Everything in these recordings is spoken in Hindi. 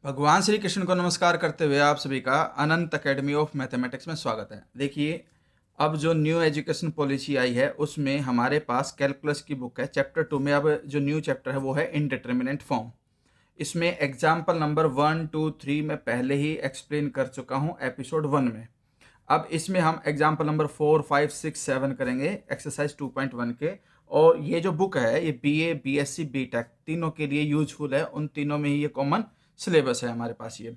भगवान श्री कृष्ण को नमस्कार करते हुए आप सभी का अनंत एकेडमी ऑफ मैथमेटिक्स में स्वागत है। देखिए, अब जो न्यू एजुकेशन पॉलिसी आई है उसमें हमारे पास कैलकुलस की बुक है। चैप्टर 2 में अब जो न्यू चैप्टर है वो है इनडिटरमिनेंट फॉर्म। इसमें एग्जाम्पल नंबर 1, 2, 3 मैं पहले ही एक्सप्लेन कर चुका हूँ एपिसोड 1 में। अब इसमें हम एग्जाम्पल नंबर 4, 5, 6, 7 करेंगे एक्सरसाइज 2.1 के। और ये जो बुक है ये BA, BSc, BTech तीनों के लिए यूजफुल है। उन तीनों में ही ये कॉमन सिलेबस है हमारे पास ये।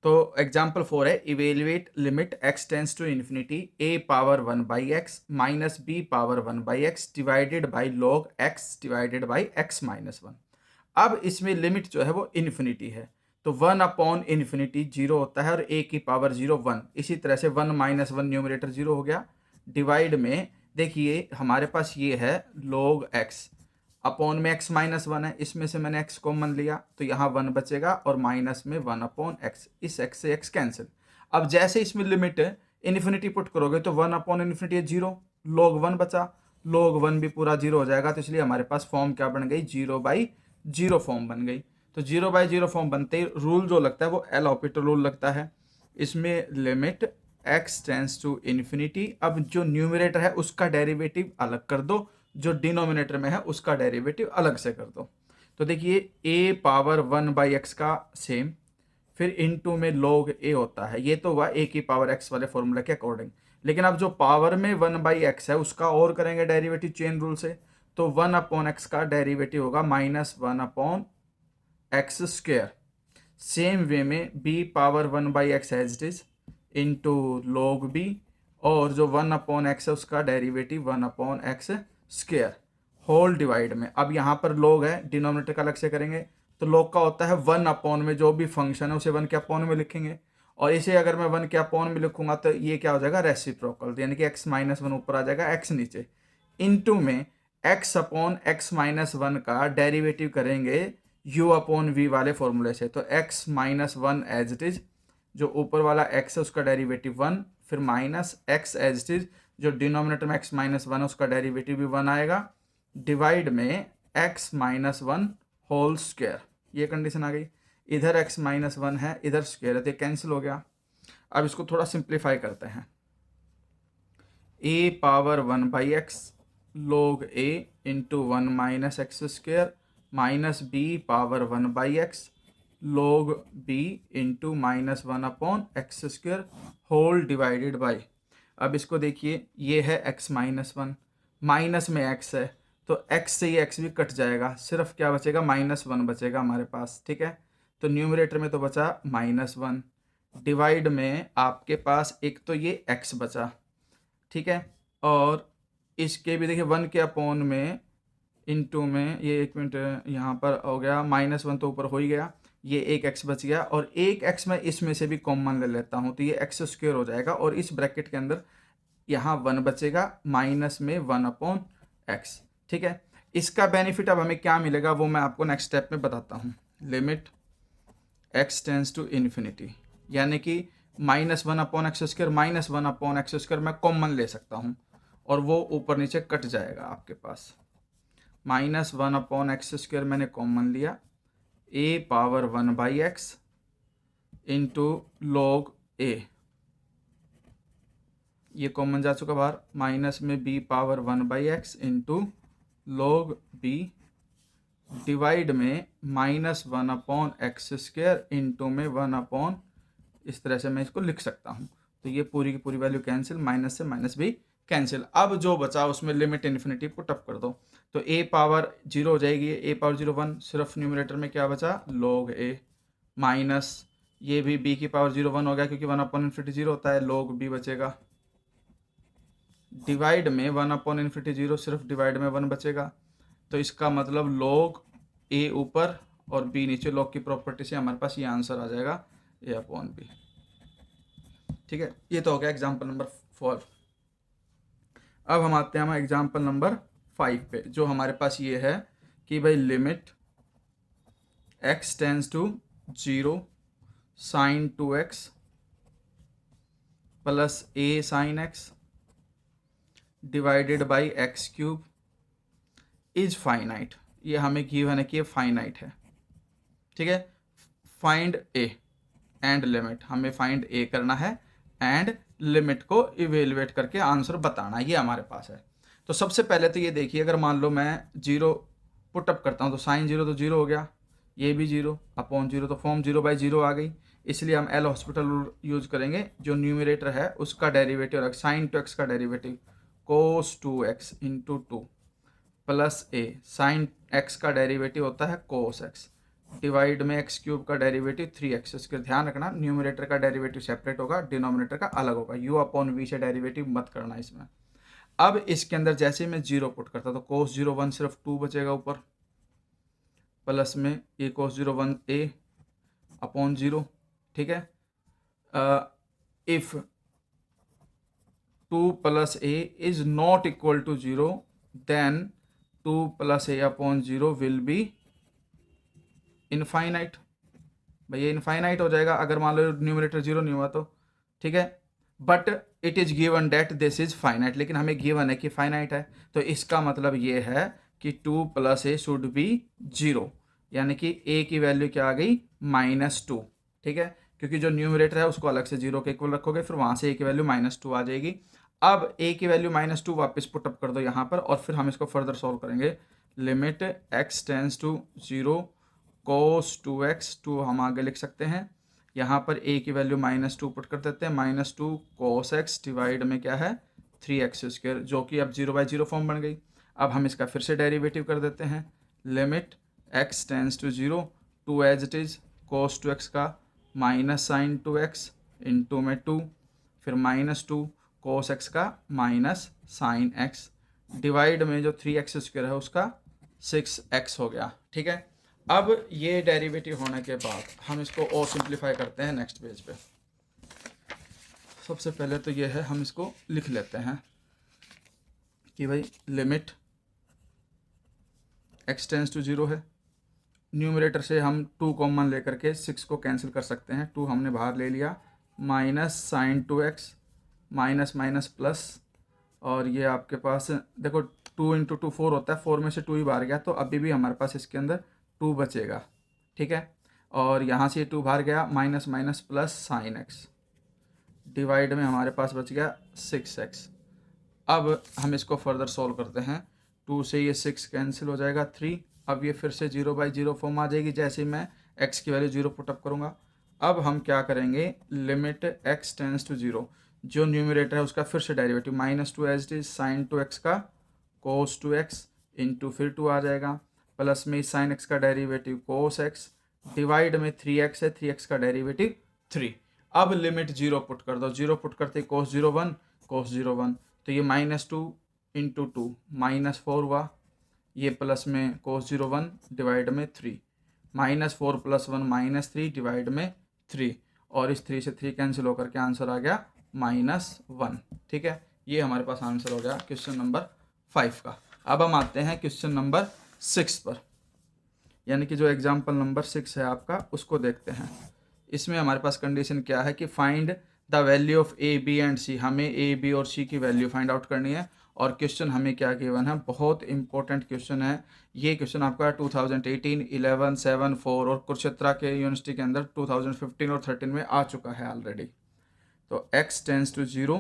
तो एग्जाम्पल 4 है, evaluate limit x tends to infinity a power 1 by x minus b power 1 by x divided by log x divided by x minus 1। अब इसमें लिमिट जो है वो इन्फिनिटी है, तो 1 अपॉन इन्फिनिटी 0 होता है और a की पावर 0 1। इसी तरह से 1 माइनस 1 न्यूमरेटर 0 हो गया। डिवाइड में देखिए हमारे पास ये है log x, अपॉन में x माइनस 1 है, इसमें से मैंने x कॉमन लिया तो यहाँ 1 बचेगा और माइनस में 1 अपॉन एक्स, इस x से x कैंसिल। अब जैसे इसमें लिमिट इन्फिनिटी पुट करोगे तो 1 अपॉन इन्फिनिटी 0, log 1 बचा, log 1 भी पूरा 0 हो जाएगा। तो इसलिए हमारे पास फॉर्म क्या बन गई, 0/0 फॉर्म बन गई। तो 0/0 फॉर्म बनते ही रूल जो लगता है वो एल ऑपिटल रूल लगता है। इसमें limit x tends to infinity, अब जो न्यूमरेटर है उसका डेरिवेटिव अलग कर दो, जो डिनोमिनेटर में है उसका डेरिवेटिव अलग से कर दो। तो देखिए a पावर 1 बाई एक्स का सेम, फिर इनटू में log a होता है, ये तो हुआ a की पावर x वाले फॉर्मूला के अकॉर्डिंग। लेकिन अब जो पावर में 1 बाई एक्स है उसका और करेंगे डेरिवेटिव चेन रूल से, तो 1 अपॉन एक्स का डेरिवेटिव होगा minus 1 upon x square. Same way में b power 1 by x as it is into log b, और जो 1 अपॉन एक्स है उसका derivative 1 upon x square whole divide में। अब यहाँ पर log है, डिनोमिनेटर का अलग से करेंगे, तो log का होता है 1 अपॉन में जो भी फंक्शन है उसे 1 के अपॉन में लिखेंगे, और इसे अगर मैं 1 के अपॉन में लिखूंगा तो ये क्या हो जाएगा, रेसिप्रोकल, यानी कि x माइनस 1 ऊपर आ जाएगा, x नीचे, इनटू में x अपॉन x माइनस 1 का डेरिवेटिव करेंगे u अपॉन v वाले फॉर्मूले से। तो x minus 1 as it is, जो ऊपर वाला x है उसका डेरिवेटिव 1, फिर minus x as it is, जो डिनोमिनेटर में x माइनस 1 है उसका डेरिवेटिव भी 1 आएगा, डिवाइड में x माइनस 1 होल स्क्वेयर। ये कंडीशन आ गई। इधर x माइनस 1 है, इधर स्क्वेयर है, तो कैंसिल हो गया। अब इसको थोड़ा सिंप्लीफाई करते हैं, a power 1 by x log a into 1 minus x square minus b power 1 by x log b into minus 1 upon x square whole divided by. अब इसको देखिए, ये है x माइनस 1, माइनस में x है तो x से ये x भी कट जाएगा, सिर्फ क्या बचेगा, माइनस 1 बचेगा हमारे पास। ठीक है, तो न्यूमरेटर में तो बचा माइनस 1, डिवाइड में आपके पास एक तो ये x बचा, ठीक है, और इसके भी देखिए 1 के अपॉन में इनटू में ये, एक मिनट, यहाँ पर हो गया माइनस 1 तो ऊपर हो ही गया, ये एक x बच गया, और एक x मैं इसमें से भी कॉमन ले लेता हूँ तो ये x स्क्वेयर हो जाएगा, और इस ब्रैकेट के अंदर यहाँ 1 बचेगा, माइनस में 1 अपॉन एक्स। ठीक है, इसका बेनिफिट अब हमें क्या मिलेगा वो मैं आपको नेक्स्ट स्टेप में बताता हूँ। Limit x tends to infinity, यानी कि minus 1 upon x square, minus 1 upon x square मैं कॉमन ले सकता हूँ और वो ऊपर नीचे कट जाएगा आपके पास। माइनस 1 अपॉन एक्स स्क्वेयर मैंने कॉमन लिया, a power 1 by x into log a, ये कॉमन जा चुका बाहर, माइनस में b power 1 by x into log b divide में minus 1 upon x square into में 1 अपॉन, इस तरह से मैं इसको लिख सकता हूँ। तो ये पूरी की पूरी वैल्यू कैंसिल, माइनस से माइनस भी कैंसिल। अब जो बचा उसमें लिमिट इन्फिनिटी पुट अप कर दो, तो a पावर 0 हो जाएगी, a पावर 0 1, सिर्फ न्यूमरेटर में क्या बचा, log a, माइनस ये भी b की पावर 0 1 हो गया क्योंकि 1 अपॉन इन्फिनिटी 0 होता है, log b बचेगा, डिवाइड में 1 अपॉन इन्फिनिटी 0, सिर्फ डिवाइड में 1 बचेगा, तो इसका मतलब log a ऊपर और b नीचे, log की प्रॉपर्टी से हमारे पास ये आंसर आ जाएगा a अपॉन b। ठीक है, ये तो हो गया एग्जाम्पल नंबर 4। अब हम आते हैं एग्जाम्पल नंबर 5 पे, जो हमारे पास ये है कि भाई limit x tends to 0 sine 2x plus a sine x divided by x cube is finite. ये हमें गिवन है कि ये फाइनाइट है। ठीक है, फाइंड ए एंड लिमिट, हमें फाइंड ए करना है एंड लिमिट को इवेलुएट करके आंसर बताना, ये हमारे पास है। तो सबसे पहले तो ये देखिए, अगर मान लो मैं 0 पुटअप करता हूँ तो साइन 0 तो 0 हो गया, ये भी 0 अपॉन 0, तो फॉर्म 0/0 आ गई। इसलिए हम एल हॉस्पिटल रूल यूज करेंगे, जो न्यूमरेटर है उसका डेरिवेटिव रख, साइन टू एक्स का derivative cos 2x into 2 plus a, sine x का डेरिवेटिव होता है कोस एक्स, डिवाइड में एक्स क्यूब का डेरिवेटिव 3x। इसका ध्यान रखना, न्यूमरेटर का डेरिवेटिव सेपरेट होगा, डिनोमिनेटर का अलग होगा, u अपॉन वी से डेरिवेटिव मत करना इसमें। अब इसके अंदर जैसे मैं 0 पुट करता तो कोस 0 1 सिर्फ 2 बचेगा ऊपर, प्लस में ए कोस 0 1 ए अपॉन 0, ठीक है। If 2 plus a is not equal to 0 then 2 plus a upon 0 will be infinite. भाई ये इनफाइनाइट हो जाएगा अगर मान लो न्यूमरेटर 0 नहीं हुआ तो, ठीक है। But it is given that this is finite, लेकिन हमें गिवन है कि फाइनाइट है, तो इसका मतलब ये है कि 2 प्लस ए शुड बी 0, यानी कि ए की वैल्यू क्या आ गई -2, ठीक है। क्योंकि जो न्यूमरेटर है उसको अलग से 0 के इक्वल रखोगे, फिर वहाँ से ए की वैल्यू -2 आ जाएगी। अब ए की वैल्यू -2 वापस पुटअप कर दो यहाँ पर, और फिर हम इसको फर्दर सॉल्व करेंगे। Limit x tends to 0 cos 2x, 2 हम आगे लिख सकते हैं, यहाँ पर a की वैल्यू -2 पुट कर देते हैं, -2 cos x डिवाइड में क्या है 3x², जो कि अब 0/0 फॉर्म बन गई। अब हम इसका फिर से डेरिवेटिव कर देते हैं, limit x tends to 0 2 as it is cos 2x का माइनस साइन 2x इंटू में 2, फिर -2 cos x का माइनस साइन x डिवाइड में जो 3x² है उसका 6x हो गया, ठीक है। अब ये डेरिवेटिव होने के बाद हम इसको और सिंप्लीफाई करते हैं नेक्स्ट पेज पे। सबसे पहले तो ये है, हम इसको लिख लेते हैं कि भाई लिमिट x टेंस टू 0 है, न्यूमरेटर से हम 2 कॉमन लेकर के 6 को कैंसिल कर सकते हैं, 2 हमने बाहर ले लिया, minus sine 2x minus minus plus, और ये आपके पास देखो 2 इंटू 2 4 होता है, 4 में से 2 ही बाहर गया, तो अभी भी हमारे पास इसके अंदर 2 बचेगा, ठीक है। और यहाँ से 2 बाहर गया, minus minus plus sign x divide में हमारे पास बच गया 6x। अब हम इसको फर्दर सॉल्व करते हैं, 2 से ये 6 कैंसिल हो जाएगा 3, अब ये फिर से 0/0 फॉर्म आ जाएगी जैसे ही मैं x की वैल्यू 0 पुटअप करूँगा। अब हम क्या करेंगे, लिमिट x टेंस टू 0, जो न्यूमरेटर है उसका फिर से derivative -2 as it is sine 2x का cos 2x इंटू फिर 2 आ जाएगा, प्लस में साइन x का डेरिवेटिव cos x डिवाइड में 3x है, 3x का डेरिवेटिव 3। अब लिमिट 0 पुट कर दो, 0 पुट करते cos 0 1 cos 0 1, तो ये -2 इंटू 2 -4 हुआ, ये प्लस में cos 0 1 डिवाइड में 3, -4 + 1 -3 डिवाइड में 3, और इस 3 से 3 कैंसिल होकर के आंसर आ गया -1, ठीक है। ये हमारे पास आंसर हो गया क्वेश्चन नंबर 5 का। अब हम आते हैं क्वेश्चन नंबर 6 पर, यानी कि जो एग्जाम्पल नंबर 6 है आपका, उसको देखते हैं। इसमें हमारे पास कंडीशन क्या है कि find the value of a b and c, हमें ए बी और सी की वैल्यू फाइंड आउट करनी है। और क्वेश्चन हमें क्या गिवन है, बहुत इंपॉर्टेंट क्वेश्चन है ये। क्वेश्चन आपका 2018, 11, 7, 4 और कुरुक्षेत्र के यूनिवर्सिटी के अंदर 2015 और 13 में आ चुका है ऑलरेडी। तो x tends to 0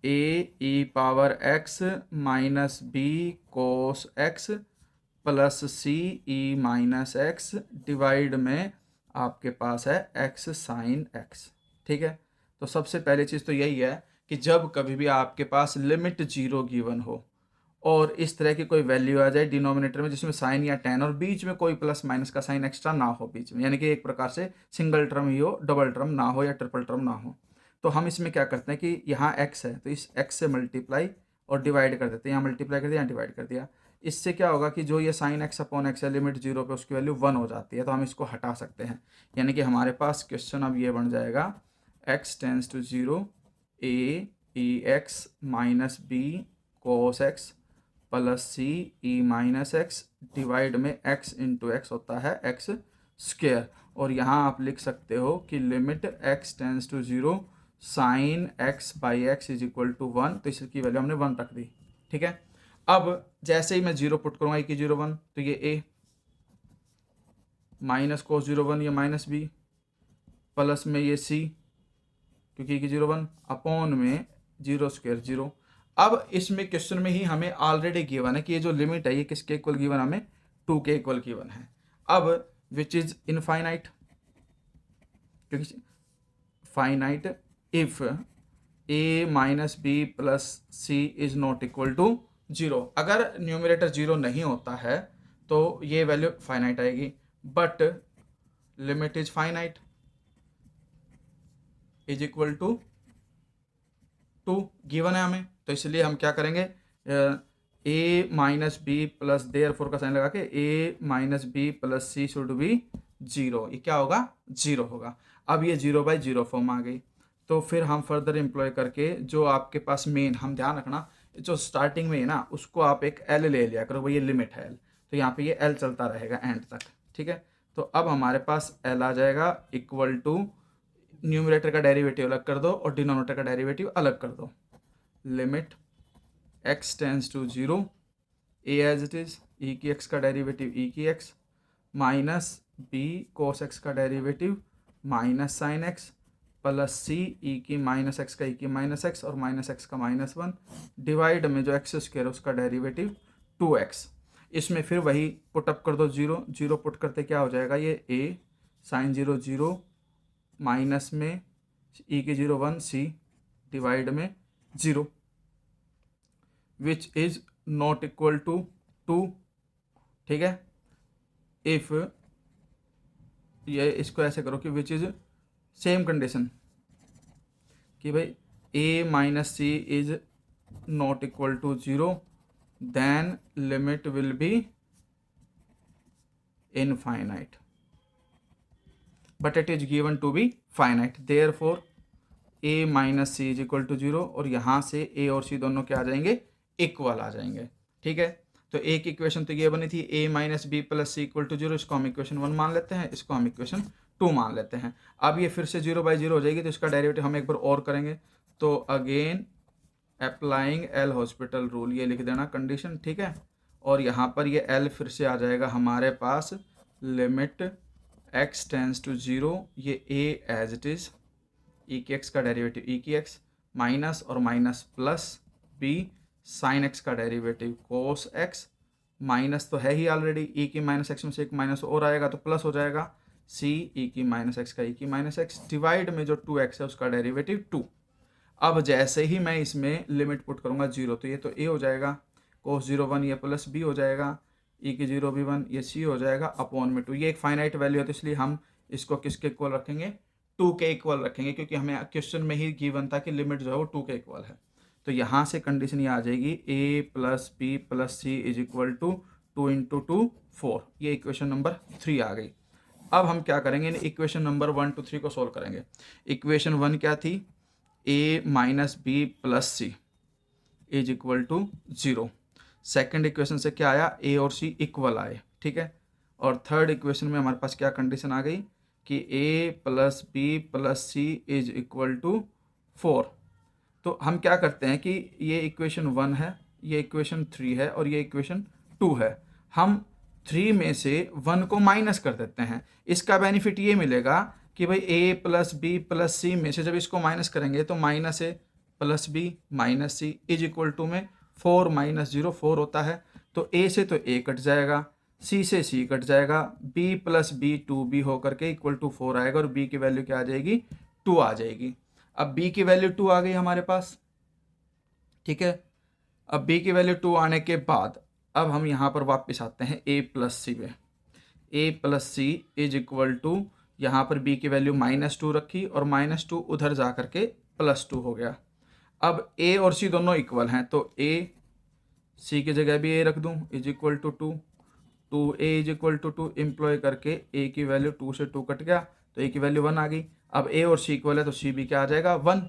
a(e⁻x - b cos x plus c(e⁻x) divide में आपके पास है x sin x, ठीक है। तो सबसे पहली चीज़ तो यही है कि जब कभी भी आपके पास लिमिट 0 गिवन हो और इस तरह की कोई वैल्यू आ जाए डिनोमिनेटर में जिसमें साइन या टेन और बीच में कोई प्लस माइनस का साइन एक्स्ट्रा ना हो बीच में, यानी कि एक प्रकार से सिंगल टर्म ही हो, डबल टर्म ना हो या ट्रिपल टर्म ना हो, तो हम इसमें क्या करते हैं कि यहाँ x है तो इस x से मल्टीप्लाई और डिवाइड कर देते हैं, यहाँ मल्टीप्लाई कर दिया, यहाँ डिवाइड कर दिया। इससे क्या होगा कि जो ये साइन x अपॉन x है लिमिट 0 पे, उसकी वैल्यू 1 हो जाती है, तो हम इसको हटा सकते हैं। यानी कि हमारे पास क्वेश्चन अब ये बन जाएगा x tends to 0 a(e⁻x - b cos x plus c(e⁻x) divide में x इंटू एक्स होता है x²। और यहाँ आप लिख सकते हो कि limit x tends to 0 sine x/x is equal to 1, तो इसकी वैल्यू हमने 1 रख दी, ठीक है। अब जैसे ही मैं 0 पुट करूँगा, कि 0 1, तो ये a माइनस कोस 0 1 ये माइनस बी प्लस में ये सी क्योंकि की 0 1 अपॉन में 0² 0। अब इसमें क्वेश्चन में ही हमें ऑलरेडी गिवन है कि ये जो लिमिट है ये किसके इक्वल गिवन, हमें 2 के इक्वल गिवन है। अब विच इज इनफाइनाइट, क्योंकि finite if a minus b plus C is not equal to 0। अगर न्यूमरेटर 0 नहीं होता है तो ये वैल्यू फाइनाइट आएगी, but limit is finite is equal to 2 given है हमें, तो इसलिए हम क्या करेंगे, a minus b plus therefore का साइन लगा के a minus b plus c should be 0, ये क्या होगा 0 होगा। अब ये 0/0 फॉर्म आ गई, तो फिर हम फर्दर एम्प्लॉय करके जो आपके पास मेन, हम ध्यान रखना जो स्टार्टिंग में है ना उसको आप एक एल ले लिया करो, भाई ये लिमिट है एल, तो यहाँ पे ये एल चलता रहेगा एंड तक, ठीक है। तो अब हमारे पास एल आ जाएगा इक्वल टू, न्यूमरेटर का डेरिवेटिव अलग कर दो और डिनोमिनेटर का डेरिवेटिव अलग कर दो, limit x tends to 0 a as it is e की x का डेरिवेटिव e की x minus b cos x का derivative minus sine x plus c e की माइनस एक्स का ई की माइनस एक्स और माइनस एक्स का -1 डिवाइड में जो एक्स स्क्वायर है उसका डेरिवेटिव 2x। इसमें फिर वही पुटअप कर दो, 0 0 पुट करते क्या हो जाएगा, ये a साइन 0 0 माइनस में ई की 0 1 सी डिवाइड में 0 which is not equal to 2, ठीक है। इफ ये इसको ऐसे करो कि विच इज सेम कंडीशन कि भाई a minus c is not equal to 0, then limit will be infinite but it is given to be finite, therefore a minus c is equal to 0 और यहाँ से a और c दोनों क्या आ जाएंगे, इक्वल आ जाएंगे, ठीक है। तो a की इक्वेशन तो ये बनी थी a minus b plus c equal to 0, इसको हम इक्वेशन 1 मान लेते हैं, इसको हम इक्वेशन 2 मान लेते हैं। अब ये फिर से 0/0 हो जाएगी, तो इसका डेरिवेटिव हम एक बार और करेंगे, तो again applying L hospital rule, ये लिख देना कंडीशन, ठीक है। और यहाँ पर ये एल फिर से आ जाएगा हमारे पास, लिमिट x टेंस टू 0, ये a as it is e की x का डेरिवेटिव e की x माइनस और minus plus b sine x का डेरिवेटिव cos x, माइनस तो है ही ऑलरेडी, e की माइनस एक्स में से एक माइनस और आएगा तो प्लस हो जाएगा, c e की माइनस एक्स का e की माइनस एक्स डिवाइड में जो 2x है उसका डेरिवेटिव 2। अब जैसे ही मैं इसमें लिमिट पुट करूंगा 0, तो ये तो a हो जाएगा, cos 0 1 ये प्लस b हो जाएगा, e की 0 भी 1 ये c हो जाएगा अपॉन में 2। ये एक फाइनाइट वैल्यू है तो इसलिए हम इसको किसके इक्वल रखेंगे, 2 के इक्वल रखेंगे, क्योंकि हमें क्वेश्चन में ही गिवन था कि लिमिट जो है वो 2 के इक्वल है। तो यहाँ से कंडीशन ये आ जाएगी a plus b plus C is equal to 2 × 2 4, ये इक्वेशन नंबर 3 आ गई। अब हम क्या करेंगे, इक्वेशन नंबर 1 2 3 को सोल्व करेंगे। इक्वेशन 1 क्या थी, a minus b plus C is equal to 0। Second equation से क्या आया, a और c इक्वल आए, ठीक है। और थर्ड इक्वेशन में हमारे पास क्या कंडीशन आ गई कि a plus b plus C is equal to 4। तो हम क्या करते हैं कि ये इक्वेशन 1 है, ये इक्वेशन 3 है और ये इक्वेशन 2 है, हम 3 में से 1 को माइनस कर देते हैं। इसका बेनिफिट ये मिलेगा कि भाई a plus b plus c में से जब इसको माइनस करेंगे तो minus a plus b minus c is equal to में 4 माइनस 0 4 होता है, तो a से तो a कट जाएगा, c से c कट जाएगा, b प्लस बी 2b होकर के इक्वल टू 4 आएगा और b की वैल्यू क्या आ जाएगी, 2 आ जाएगी। अब b की वैल्यू 2 आ गई हमारे पास, ठीक है। अब b की वैल्यू 2 आने के बाद अब हम यहाँ पर वापस आते हैं a प्लस सी पे, a plus C is equal to, यहाँ पर b की वैल्यू -2 रखी और -2 उधर जा करके +2 हो गया। अब a और c दोनों इक्वल हैं तो a c की जगह भी a रख दूँ is equal to 2, 2a is equal to 2 employ करके a की वैल्यू 2 से 2 कट गया तो a की वैल्यू 1 आ गई। अब a और c इक्वल है तो c भी क्या आ जाएगा 1,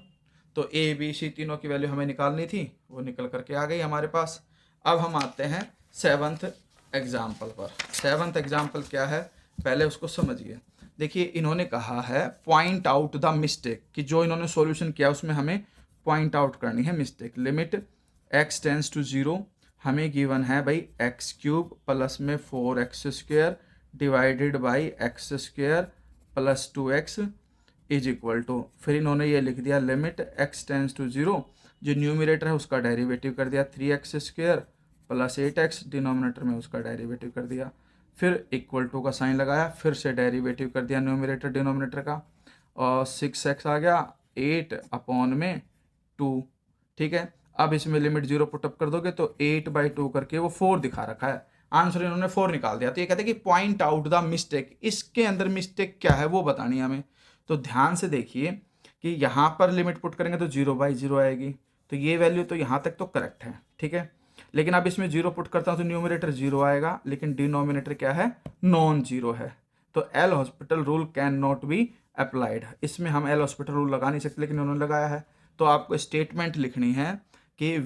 तो a b c तीनों की वैल्यू हमें निकालनी थी, वो निकल करके आ गई हमारे पास। अब हम आते हैं 7th एग्जाम्पल पर। 7th एग्जाम्पल क्या है पहले उसको समझिए। देखिए इन्होंने कहा है पॉइंट आउट द मिस्टेक, कि जो इन्होंने सॉल्यूशन किया उसमें हमें पॉइंट आउट करनी है mistake. Limit x tends to 0, हमें गिवन है भाई x³ प्लस में 4x² divided by x square plus 2x is equal to, फिर इन्होंने ये लिख दिया लिमिट x टेंस टू 0, जो न्यूमिनेटर है उसका डेरिवेटिव कर दिया 3x square plus 8x, denominator में उसका डेरिवेटिव कर दिया, फिर इक्वल टू का साइन लगाया, फिर से डेरिवेटिव कर दिया न्यूमिनेटर डिनोमिनेटर का, और 6x आ गया 8 अपॉन में 2। ठीक है, अब इसमें लिमिट 0 पुटअप कर दोगे तो 8/2 करके वो 4 दिखा रखा है, आंसर इन्होंने 4 निकाल दिया। तो ये कहते हैं कि पॉइंट आउट द मिस्टेक, इसके अंदर मिस्टेक क्या है वो बतानी है हमें। तो ध्यान से देखिए कि यहाँ पर लिमिट पुट करेंगे तो 0/0 आएगी, तो ये वैल्यू तो यहाँ तक तो करेक्ट है। ठीक है, लेकिन अब इसमें 0 पुट करता हूँ तो न्यूमिनेटर 0 आएगा, लेकिन डिनोमिनेटर क्या है, नॉन जीरो है, तो L hospital rule can not be applied. इसमें हम एल हॉस्पिटल रूल लगा नहीं सकते, लेकिन उन्होंने लगाया है। तो आपको स्टेटमेंट लिखनी है कि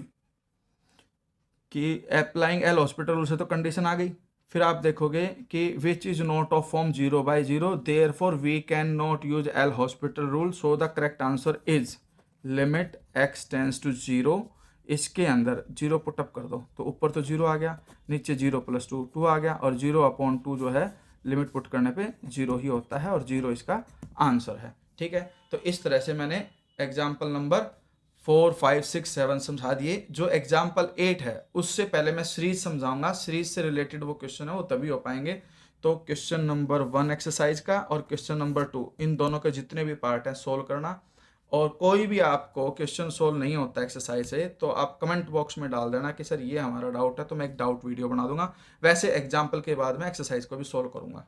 अप्लाइंग एल हॉस्पिटल रूल से तो कंडीशन आ गई, फिर आप देखोगे कि which is not of form 0/0, therefore we can not use L hospital rule, so the correct answer is limit x tends to 0। इसके अंदर 0 पुटअप कर दो तो ऊपर तो 0 आ गया, नीचे 0 + 2 2 आ गया, और 0/2 जो है लिमिट पुट करने पे 0 ही होता है, और 0 इसका आंसर है। ठीक है, तो इस तरह से मैंने एग्जाम्पल नंबर 4, 5, 6, 7 समझा दिए। जो एग्जाम्पल 8 है उससे पहले मैं सीरीज समझाऊंगा, सीरीज से रिलेटेड वो क्वेश्चन है वो तभी हो पाएंगे। तो क्वेश्चन नंबर 1 एक्सरसाइज का और क्वेश्चन नंबर 2, इन दोनों के जितने भी पार्ट हैं सोल्व करना। और कोई भी आपको क्वेश्चन सोल्व नहीं होता एक्सरसाइज से तो आप कमेंट बॉक्स में डाल देना कि सर ये हमारा डाउट है, तो मैं एक डाउट वीडियो बना दूंगा। वैसे एग्जाम्पल के बाद मैं एक्सरसाइज को भी सोल्व करूंगा।